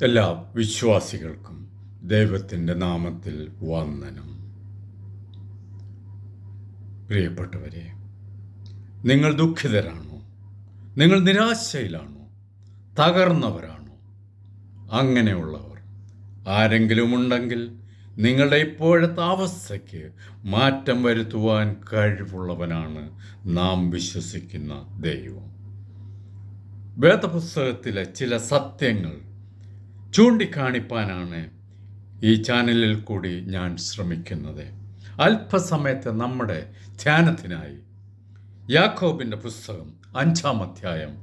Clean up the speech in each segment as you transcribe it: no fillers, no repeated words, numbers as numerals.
എല്ലാ വിശ്വാസികൾക്കും ദൈവത്തിൻ്റെ നാമത്തിൽ വന്ദനം. പ്രിയപ്പെട്ടവരെ, നിങ്ങൾ ദുഃഖിതരാണോ? നിങ്ങൾ നിരാശയിലാണോ? തകർന്നവരാണോ? അങ്ങനെയുള്ളവർ ആരെങ്കിലും ഉണ്ടെങ്കിൽ നിങ്ങളുടെ ഇപ്പോഴത്തെ അവസ്ഥയ്ക്ക് മാറ്റം വരുത്തുവാൻ കഴിവുള്ളവനാണ് നാം വിശ്വസിക്കുന്ന ദൈവം. വേദപുസ്തകത്തിലെ ചില സത്യങ്ങൾ ചൂണ്ടിക്കാണിപ്പാനാണ് ഈ ചാനലിൽ കൂടി ഞാൻ ശ്രമിക്കുന്നത്. അല്പസമയത്തെ നമ്മുടെ ധ്യാനത്തിനായി യാക്കോബിൻ്റെ പുസ്തകം 5-ാം അധ്യായം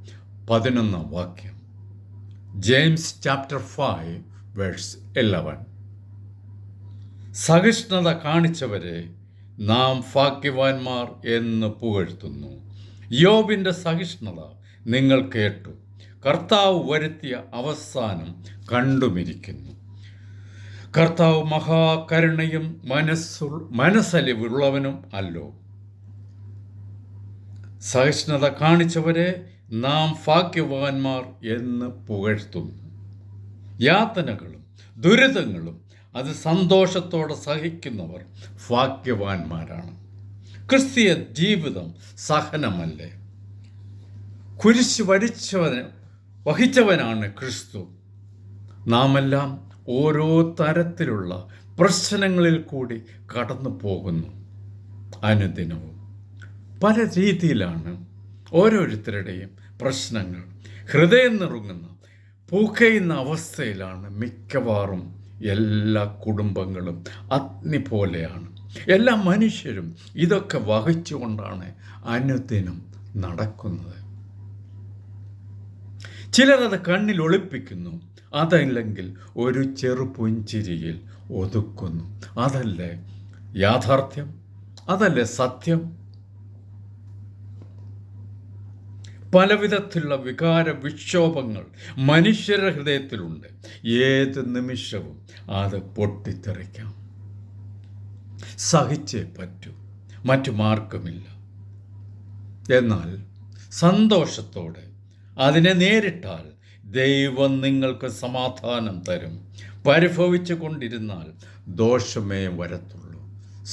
11-ാം വാക്യം, ജെയിംസ് ചാപ്റ്റർ 5 വേഴ്സ് 11. സഹിഷ്ണുത കാണിച്ചവരെ നാം ഭാഗ്യവാന്മാർ എന്ന് പുകഴ്ത്തുന്നു. യോബിൻ്റെ സഹിഷ്ണുത നിങ്ങൾ കേട്ടു. കർത്താവ് വരുത്തിയ അവസാനം കണ്ടുമിരിക്കുന്നു. കർത്താവ് മഹാകരുണയും മനസ്സലിവുള്ളവനും അല്ലോ. സഹിഷ്ണുത കാണിച്ചവരെ നാം ഭാഗ്യവാന്മാർ എന്ന് പുകഴ്ത്തുന്നു. യാതനകളും ദുരിതങ്ങളും അത് സന്തോഷത്തോടെ സഹിക്കുന്നവർ ഭാഗ്യവാന്മാരാണ്. ക്രിസ്തീയ ജീവിതം സഹനമല്ലേ? കുരിശ് വഹിച്ചവനാണ് ക്രിസ്തു. നാമെല്ലാം ഓരോ തരത്തിലുള്ള പ്രശ്നങ്ങളിൽ കൂടി കടന്നു പോകുന്നു. അനുദിനവും പല രീതിയിലാണ് ഓരോരുത്തരുടെയും പ്രശ്നങ്ങൾ. ഹൃദയം നിറങ്ങുന്ന പൂക്കയുന്ന അവസ്ഥയിലാണ് മിക്കവാറും എല്ലാ കുടുംബങ്ങളും. അഗ്നി പോലെയാണ്. എല്ലാ മനുഷ്യരും ഇതൊക്കെ വഹിച്ചുകൊണ്ടാണ് അനുദിനം നടക്കുന്നത്. ചിലരത് കണ്ണിൽ ഒളിപ്പിക്കുന്നു, അതല്ലെങ്കിൽ ഒരു ചെറു പുഞ്ചിരിയിൽ ഒതുക്കുന്നു. അതല്ലേ യാഥാർത്ഥ്യം? അതല്ലേ സത്യം? പലവിധത്തിലുള്ള വികാര വിക്ഷോഭങ്ങൾ മനുഷ്യരുടെ ഹൃദയത്തിലുണ്ട്. ഏത് നിമിഷവും അത് പൊട്ടിത്തെറിക്കാം. സഹിച്ചേ പറ്റൂ, മറ്റു മാർഗമില്ല. എന്നാൽ സന്തോഷത്തോടെ അതിനെ നേരിട്ടാൽ ദൈവം നിങ്ങൾക്ക് സമാധാനം തരും. പരിഭവിച്ചു കൊണ്ടിരുന്നാൽ ദോഷമേ വരത്തുള്ളൂ,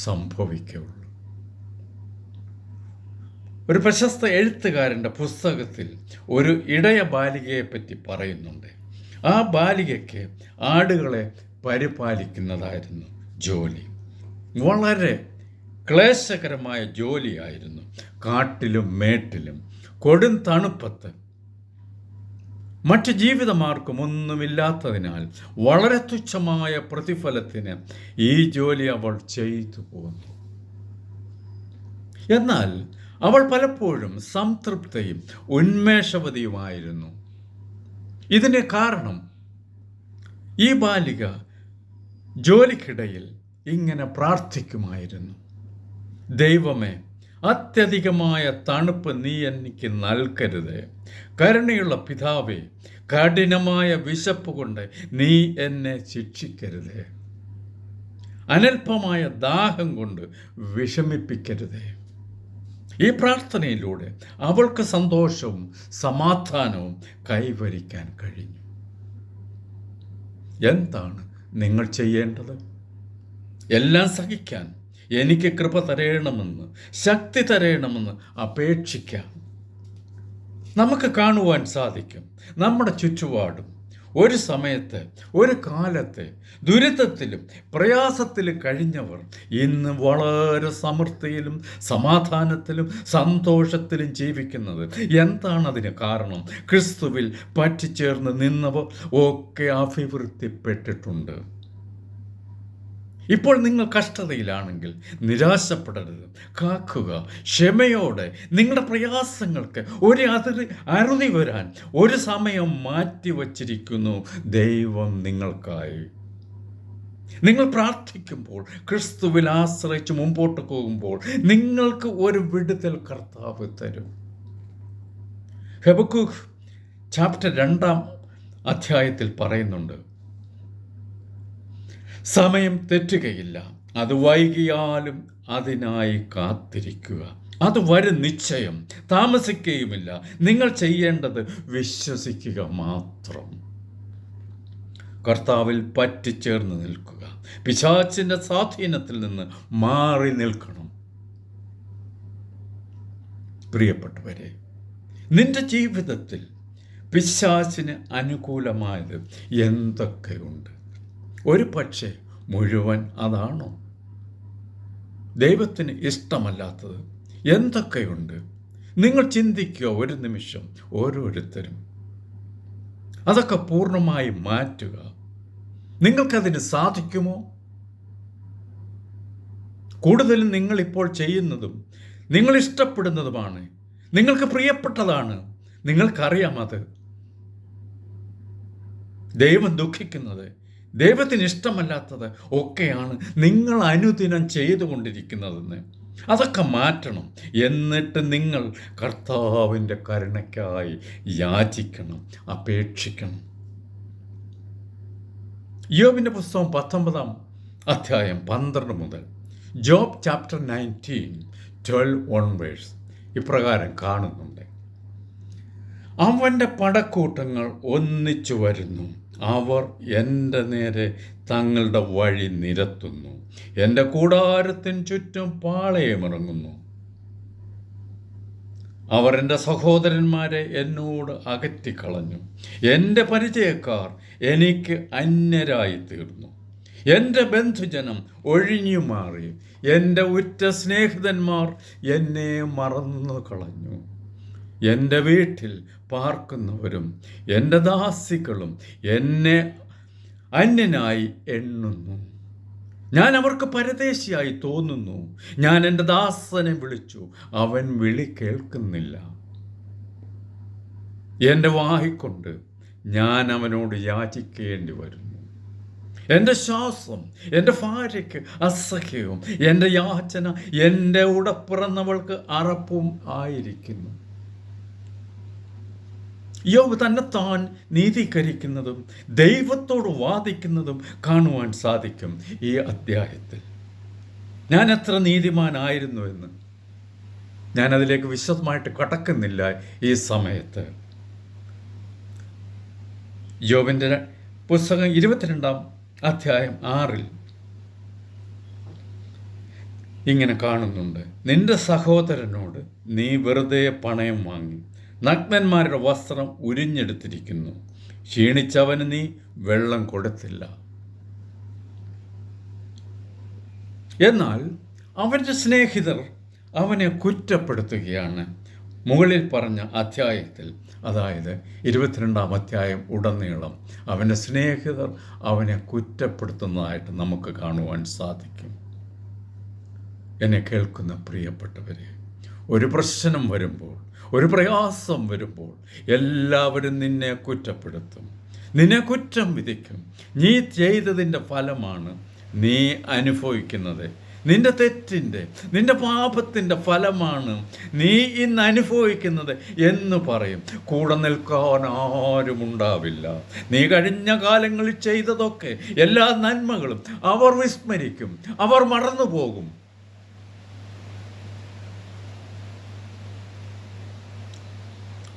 സംഭവിക്കുള്ളൂ. ഒരു പ്രശസ്ത എഴുത്തുകാരൻ്റെ പുസ്തകത്തിൽ ഒരു ഇടയ ബാലികയെപ്പറ്റി പറയുന്നുണ്ട്. ആ ബാലികയ്ക്ക് ആടുകളെ പരിപാലിക്കുന്നതായിരുന്നു ജോലി. വളരെ ക്ലേശകരമായ ജോലിയായിരുന്നു. കാട്ടിലും മേട്ടിലും കൊടും തണുപ്പത്ത് മറ്റ് ജീവിതമാർക്കും ഒന്നുമില്ലാത്തതിനാൽ വളരെ തുച്ഛമായ പ്രതിഫലത്തിന് ഈ ജോലി അവൾ ചെയ്തു പോന്നു. എന്നാൽ അവൾ പലപ്പോഴും സംതൃപ്തയും ഉന്മേഷവതിയുമായിരുന്നു. ഇതിന് കാരണം ഈ ബാലിക ജോലിക്കിടയിൽ ഇങ്ങനെ പ്രാർത്ഥിക്കുമായിരുന്നു: ദൈവമേ, അത്യധികമായ തണുപ്പ് നീ എനിക്ക് നൽകരുത്. കരുണയുള്ള പിതാവേ, കഠിനമായ വിശപ്പ് കൊണ്ട് നീ എന്നെ ശിക്ഷിക്കരുത്. അനൽപമായ ദാഹം കൊണ്ട് വിഷമിപ്പിക്കരുത്. ഈ പ്രാർത്ഥനയിലൂടെ അവൾക്ക് സന്തോഷവും സമാധാനവും കൈവരിക്കാൻ കഴിഞ്ഞു. എന്താണ് നിങ്ങൾ ചെയ്യേണ്ടത്? എല്ലാം സഹിക്കാൻ എനിക്ക് കൃപ തരയണമെന്ന്, ശക്തി തരയണമെന്ന് അപേക്ഷിക്കാം. നമുക്ക് കാണുവാൻ സാധിക്കും, നമ്മുടെ ചുറ്റുപാടും ഒരു സമയത്ത്, ഒരു കാലത്ത് ദുരിതത്തിലും പ്രയാസത്തിലും കഴിഞ്ഞവർ ഇന്ന് വളരെ സമൃദ്ധിയിലും സമാധാനത്തിലും സന്തോഷത്തിലും ജീവിക്കുന്നത്. എന്താണ് അതിന് കാരണം? ക്രിസ്തുവിൽ പറ്റിച്ചേർന്ന് നിന്നവർ ഒക്കെ അഭിവൃദ്ധിപ്പെട്ടിട്ടുണ്ട്. ഇപ്പോൾ നിങ്ങൾ കഷ്ടതയിലാണെങ്കിൽ നിരാശപ്പെടരുത്. കാക്കുക. ക്ഷമയോടെ നിങ്ങളുടെ പ്രയാസങ്ങൾക്ക് ഒരു അറുതി വരാൻ ഒരു സമയം മാറ്റിവച്ചിരിക്കുന്നു ദൈവം നിങ്ങൾക്കായി. നിങ്ങൾ പ്രാർത്ഥിക്കുമ്പോൾ, ക്രിസ്തുവിൽ ആശ്രയിച്ച് മുമ്പോട്ട് പോകുമ്പോൾ നിങ്ങൾക്ക് ഒരു വിടുതൽ കർത്താവ് തരും. ഹബക്കൂക്ക് ചാപ്റ്റർ 2-ാം അധ്യായത്തിൽ പറയുന്നുണ്ട്: സമയം തെറ്റുകയില്ല, അത് വൈകിയാലും അതിനായി കാത്തിരിക്കുക. അത് വരും നിശ്ചയം, താമസിക്കുകയുമില്ല. നിങ്ങൾ ചെയ്യേണ്ടത് വിശ്വസിക്കുക മാത്രം. കർത്താവിൽ പറ്റിച്ചേർന്ന് നിൽക്കുക. പിശാചിൻ്റെ സ്വാധീനത്തിൽ നിന്ന് മാറി നിൽക്കണം. പ്രിയപ്പെട്ടവരെ, നിന്റെ ജീവിതത്തിൽ പിശാചിന് അനുകൂലമായത് എന്തൊക്കെയുണ്ട്? ഒരു പക്ഷേ മുഴുവൻ അതാണോ? ദൈവത്തിന് ഇഷ്ടമല്ലാത്തത് എന്തൊക്കെയുണ്ട്? നിങ്ങൾ ചിന്തിക്കുക ഒരു നിമിഷം ഓരോരുത്തരും. അതൊക്കെ പൂർണ്ണമായി മാറ്റുക. നിങ്ങൾക്കതിന് സാധിക്കുമോ? കൂടുതലും നിങ്ങളിപ്പോൾ ചെയ്യുന്നതും നിങ്ങൾ ഇഷ്ടപ്പെടുന്നതുമാണ്, നിങ്ങൾക്ക് പ്രിയപ്പെട്ടതാണ്, നിങ്ങൾക്കറിയാം അത്. ദൈവം ദുഃഖിക്കുന്നത്, ദൈവത്തിന് ഇഷ്ടമല്ലാത്തത് ഒക്കെയാണ് നിങ്ങൾ അനുദിനം ചെയ്തുകൊണ്ടിരിക്കുന്നതെന്ന്. അതൊക്കെ മാറ്റണം. എന്നിട്ട് നിങ്ങൾ കർത്താവിൻ്റെ കരുണയ്ക്കായി യാചിക്കണം, അപേക്ഷിക്കണം. യോബിൻ്റെ പുസ്തകം 19-ാം അധ്യായം 12 മുതൽ ജോബ് ചാപ്റ്റർ 19:12 onwards ഇപ്രകാരം കാണുന്നുണ്ട്. അവൻ്റെ പടക്കൂട്ടങ്ങൾ ഒന്നിച്ചു വരുന്നു, അവർ എൻ്റെ നേരെ തങ്ങളുടെ വഴി നിരത്തുന്നു, എൻ്റെ കൂടാരത്തിന് ചുറ്റും പാളയമിറങ്ങുന്നു. അവർ എൻ്റെ സഹോദരന്മാരെ എന്നോട് അകറ്റിക്കളഞ്ഞു, എൻ്റെ പരിചയക്കാർ എനിക്ക് അന്യരായി തീർന്നു. എൻ്റെ ബന്ധുജനം ഒഴിഞ്ഞു മാറി, എൻ്റെ ഉറ്റ സ്നേഹിതന്മാർ എന്നെ മറന്നു കളഞ്ഞു. എൻ്റെ വീട്ടിൽ പാർക്കുന്നവരും എൻ്റെ ദാസികളും എന്നെ അന്യനായി എണ്ണുന്നു. ഞാൻ അവർക്ക് പരദേശിയായി തോന്നുന്നു. ഞാൻ എൻ്റെ ദാസനെ വിളിച്ചു, അവൻ വിളി കേൾക്കുന്നില്ല. എൻ്റെ വായിക്കൊണ്ട് ഞാൻ അവനോട് യാചിക്കേണ്ടി വരുന്നു. എൻ്റെ ശ്വാസം എൻ്റെ ഭാര്യയ്ക്ക് അസഹ്യവും എൻ്റെ യാചന എൻ്റെ ഉടപ്പിറന്നവൾക്ക് അറപ്പും ആയിരിക്കുന്നു. യോബ് തന്നെത്താൻ നീതീകരിക്കുന്നതും ദൈവത്തോട് വാദിക്കുന്നതും കാണുവാൻ സാധിക്കും ഈ അധ്യായത്തിൽ. ഞാൻ എത്ര നീതിമാനായിരുന്നുവെന്ന് ഞാനതിലേക്ക് വിശദമായിട്ട് കടക്കുന്നില്ല ഈ സമയത്ത്. യോബിൻ്റെ പുസ്തകം 22-ാം അധ്യായം 6 ഇങ്ങനെ കാണുന്നുണ്ട്. നിന്റെ സഹോദരനോട് നീ വെറുതെ പണയം വാങ്ങി, നഗ്നന്മാരുടെ വസ്ത്രം ഉരിഞ്ഞെടുത്തിരിക്കുന്നു, ക്ഷീണിച്ചവന് നീ വെള്ളം കൊടുത്തില്ല. എന്നാൽ അവൻ്റെ സ്നേഹിതർ അവനെ കുറ്റപ്പെടുത്തുകയാണ്. മുകളിൽ പറഞ്ഞ അധ്യായത്തിൽ, അതായത് 22-ാം അധ്യായം ഉടനീളം അവൻ്റെ സ്നേഹിതർ അവനെ കുറ്റപ്പെടുത്തുന്നതായിട്ട് നമുക്ക് കാണുവാൻ സാധിക്കും. എന്നെ കേൾക്കുന്ന പ്രിയപ്പെട്ടവരെ, ഒരു പ്രശ്നം വരുമ്പോൾ, ഒരു പ്രയാസം വരുമ്പോൾ എല്ലാവരും നിന്നെ കുറ്റപ്പെടുത്തും, നിന്നെ കുറ്റം വിധിക്കും. നീ ചെയ്തതിൻ്റെ ഫലമാണ് നീ അനുഭവിക്കുന്നത്. നിന്റെ തെറ്റിൻ്റെ, നിന്റെ പാപത്തിൻ്റെ ഫലമാണ് നീ ഇന്ന് അനുഭവിക്കുന്നത് എന്ന് പറയും. കൂടെ നിൽക്കാൻ ആരുമുണ്ടാവില്ല. നീ കഴിഞ്ഞ കാലങ്ങളിൽ ചെയ്തതൊക്കെ, എല്ലാ നന്മകളും അവർ വിസ്മരിക്കും, അവർ മറന്നുപോകും.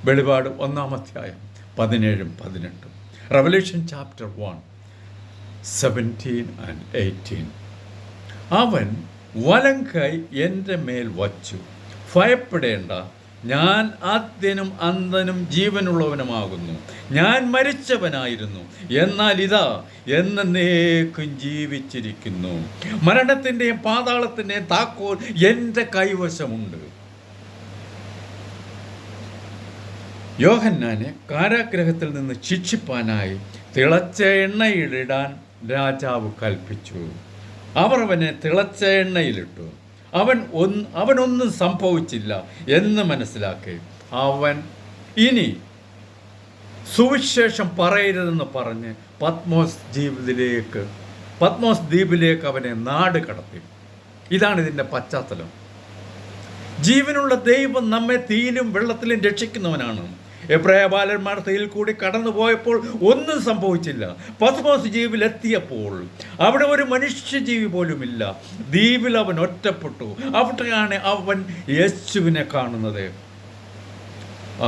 വെളിപാട് 1-ാം അധ്യായം 17-18, റെവലേഷൻ ചാപ്റ്റർ 1:17 and 18. അവൻ വലം കൈ എൻ്റെ മേൽ വച്ചു, ഭയപ്പെടേണ്ട, ഞാൻ ആദ്യനും അന്തനും ജീവനുള്ളവനുമാകുന്നു. ഞാൻ മരിച്ചവനായിരുന്നു, എന്നാൽ ഇതാ എന്നേക്കും ജീവിച്ചിരിക്കുന്നു. മരണത്തിൻ്റെയും പാതാളത്തിൻ്റെയും താക്കോൽ എൻ്റെ കൈവശമുണ്ട്. യോഹന്നാനെ കാരാഗ്രഹത്തിൽ നിന്ന് ശിക്ഷിപ്പാനായി തിളച്ച എണ്ണയിലിടാൻ രാജാവ് കൽപ്പിച്ചു. അവർ അവനെ തിളച്ച എണ്ണയിലിട്ടു. അവനൊന്നും സംഭവിച്ചില്ല എന്ന് മനസ്സിലാക്കി അവൻ ഇനി സുവിശേഷം പറയരുതെന്ന് പറഞ്ഞ് പത്മോസ് ദ്വീപിലേക്ക് അവനെ നാട് കടത്തി. ഇതാണ് ഇതിൻ്റെ പശ്ചാത്തലം. ജീവനുള്ള ദൈവം നമ്മെ തീയിലും വെള്ളത്തിലും രക്ഷിക്കുന്നവനാണ്. എബ്രായ ബാലന്മാർ തീയിൽ കൂടി കടന്നു പോയപ്പോൾ ഒന്നും സംഭവിച്ചില്ല. പത്മോസ് ദ്വീപിലെത്തിയപ്പോൾ അവിടെ ഒരു മനുഷ്യജീവി പോലുമില്ല. ദ്വീപിൽ അവൻ ഒറ്റപ്പെട്ടു. അവിടെയാണ് അവൻ യേശുവിനെ കാണുന്നത്.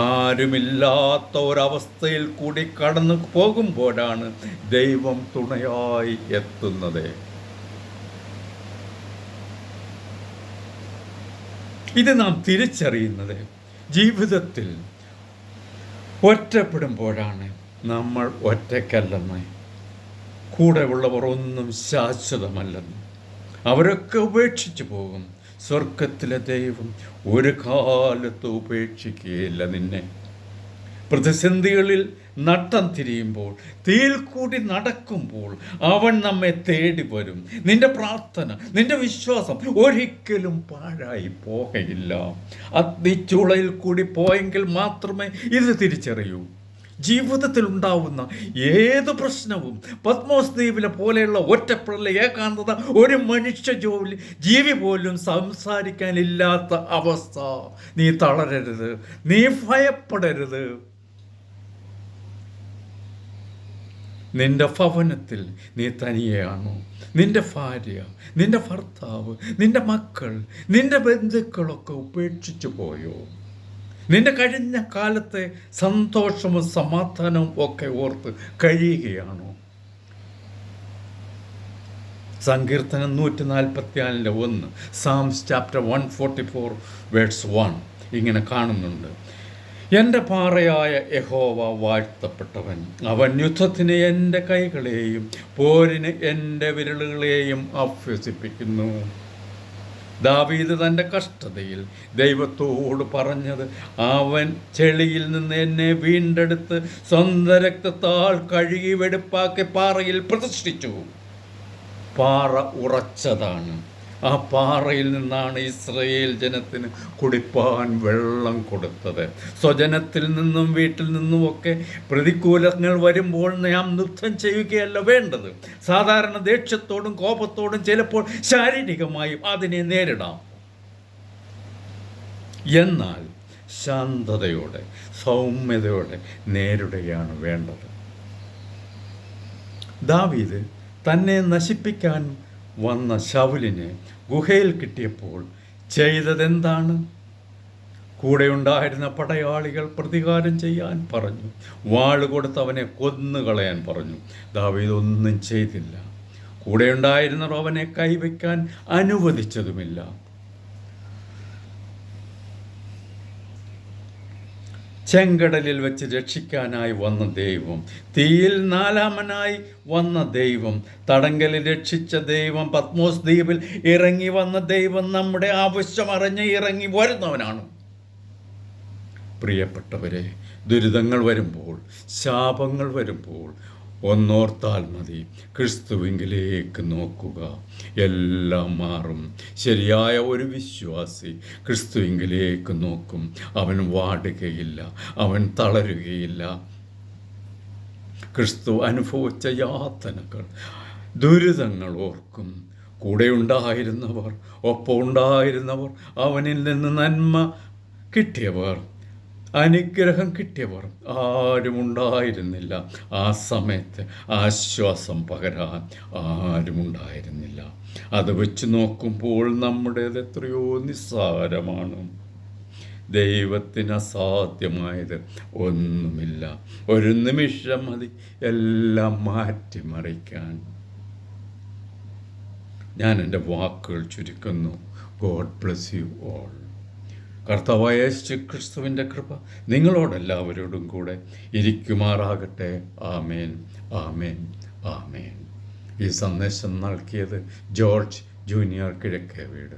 ആരുമില്ലാത്ത ഒരവസ്ഥയിൽ കൂടി കടന്നു പോകുമ്പോഴാണ് ദൈവം തുണയായി എത്തുന്നത്. ഇത് നാം തിരിച്ചറിയുന്നത് ജീവിതത്തിൽ ഒറ്റപ്പെടുമ്പോഴാണ്. നമ്മൾ ഒറ്റയ്ക്കല്ലെന്ന്, കൂടെയുള്ളവർ ഒന്നും ശാശ്വതമല്ലെന്ന്, അവരൊക്കെ ഉപേക്ഷിച്ചു പോകും. സ്വർഗത്തിലെ ദൈവം ഒരു കാലത്ത് ഉപേക്ഷിക്കുകയില്ല നിന്നെ. പ്രതിസന്ധികളിൽ നട്ടം തിരിയുമ്പോൾ, തീയിൽ കൂടി നടക്കുമ്പോൾ അവൻ നമ്മെ തേടി വരും. നിന്റെ പ്രാർത്ഥന, നിന്റെ വിശ്വാസം ഒരിക്കലും പാഴായി പോകയില്ല. അഗ്നിച്ചൂളയിൽ കൂടി പോയെങ്കിൽ മാത്രമേ ഇത് തിരിച്ചറിയൂ. ജീവിതത്തിൽ ഉണ്ടാവുന്ന ഏത് പ്രശ്നവും, പത്മോസ് ദ്വീപിലെ പോലെയുള്ള ഒറ്റപ്പെടൽ, ഏകാന്തത, ഒരു മനുഷ്യ ജീവി പോലും സംസാരിക്കാനില്ലാത്ത അവസ്ഥ, നീ തളരരുത്, നീ ഭയപ്പെടരുത്. നിന്റെ ഭവനത്തിൽ നീ തനിയെയാണോ? നിന്റെ ഭാര്യ, നിന്റെ ഭർത്താവ്, നിന്റെ മക്കൾ, നിന്റെ ബന്ധുക്കളൊക്കെ ഉപേക്ഷിച്ചു പോയോ? നിന്റെ കഴിഞ്ഞ കാലത്തെ സന്തോഷവും സമാധാനവും ഒക്കെ ഓർത്ത് കഴിയുകയാണോ? സങ്കീർത്തനം 144:1, Psalms chapter 144 verse 1 ഇങ്ങനെ കാണുന്നുണ്ട്: എൻ്റെ പാറയായ യഹോവ വാഴ്ത്തപ്പെട്ടവൻ, അവൻ യുദ്ധത്തിന് എൻ്റെ കൈകളെയും പോരിന് എൻ്റെ വിരലുകളെയും അഭ്യസിപ്പിക്കുന്നു. ദാവീദ് തൻ്റെ കഷ്ടതയിൽ ദൈവത്തോട് പറഞ്ഞത്, അവൻ ചെളിയിൽ നിന്ന് എന്നെ വീണ്ടെടുത്ത് സ്വന്തം രക്തത്താൽ കഴുകി വെടുപ്പാക്കി പാറയിൽ പ്രതിഷ്ഠിച്ചു. പാറ ഉറച്ചതാണ്. ആ പാറയിൽ നിന്നാണ് ഇസ്രായേൽ ജനത്തിന് കുടിപ്പാൻ വെള്ളം കൊടുത്തത്. സ്വജനത്തിൽ നിന്നും വീട്ടിൽ നിന്നുമൊക്കെ പ്രതികൂലങ്ങൾ വരുമ്പോൾ നാം നൃത്തം ചെയ്യുകയല്ല വേണ്ടത്. സാധാരണ ദേഷ്യത്തോടും കോപത്തോടും ചിലപ്പോൾ ശാരീരികമായും അതിനെ നേരിടാം. എന്നാൽ ശാന്തതയോടെ, സൗമ്യതയോടെ നേരിടുകയാണ് വേണ്ടത്. ദാവീദ് തന്നെ നശിപ്പിക്കാൻ വന്ന ശൗലിനെ ഗുഹയിൽ കിട്ടിയപ്പോൾ ചെയ്തതെന്താണ്? കൂടെയുണ്ടായിരുന്ന പടയാളികൾ പ്രതികാരം ചെയ്യാൻ പറഞ്ഞു. വാള് കൊടുത്ത് അവനെ കൊന്നുകളയാൻ പറഞ്ഞു. ദാവീദ് ഒന്നും ചെയ്തില്ല. കൂടെയുണ്ടായിരുന്നവർ അവനെ കൈവയ്ക്കാൻ അനുവദിച്ചതുമില്ല. ചെങ്കടലിൽ വെച്ച് രക്ഷിക്കാനായി വന്ന ദൈവം, തീയിൽ നാലാമനായി വന്ന ദൈവം, തടങ്കലിൽ രക്ഷിച്ച ദൈവം, പത്മോസ് ദ്വീപിൽ ഇറങ്ങി വന്ന ദൈവം നമ്മുടെ ആവശ്യം അറിഞ്ഞ് ഇറങ്ങി വരുന്നവനാണ്. പ്രിയപ്പെട്ടവരെ, ദുരിതങ്ങൾ വരുമ്പോൾ, ശാപങ്ങൾ വരുമ്പോൾ ഒന്നോർത്താൽ മതി: ക്രിസ്തുവിങ്കിലേക്ക് നോക്കുക, എല്ലാം മാറും. ശരിയായ ഒരു വിശ്വാസി ക്രിസ്തുവിങ്കിലേക്ക് നോക്കും. അവൻ വാടുകയില്ല, അവൻ തളരുകയില്ല. ക്രിസ്തു അനുഭവിച്ച യാതനകൾ, ദുരിതങ്ങൾ ഓർക്കും. കൂടെയുണ്ടായിരുന്നവർ, ഒപ്പം ഉണ്ടായിരുന്നവർ, അവനിൽ നിന്ന് നന്മ കിട്ടിയവർ, അനുഗ്രഹം കിട്ടിയവർ ആരുമുണ്ടായിരുന്നില്ല. ആ സമയത്ത് ആശ്വാസം പകരാൻ ആരുമുണ്ടായിരുന്നില്ല. അത് വെച്ച് നോക്കുമ്പോൾ നമ്മുടേത് എത്രയോ നിസ്സാരമാണ്. ദൈവത്തിന് അസാധ്യമായത് ഒന്നുമില്ല. ഒരു നിമിഷം മതി എല്ലാം മാറ്റിമറിക്കാൻ. ഞാൻ എൻ്റെ വാക്കുകൾ ചുരുക്കുന്നു. God bless you all. കർത്താവായ യേശു ക്രിസ്തുവിൻ്റെ കൃപ നിങ്ങളോടെല്ലാവരോടും കൂടെ ഇരിക്കുമാറാകട്ടെ. ആമേൻ, ആമേൻ, ആമേൻ. ഈ സന്ദേശം നൽകിയത് ജോർജ് ജൂനിയർ കിഴക്കേ വീട്.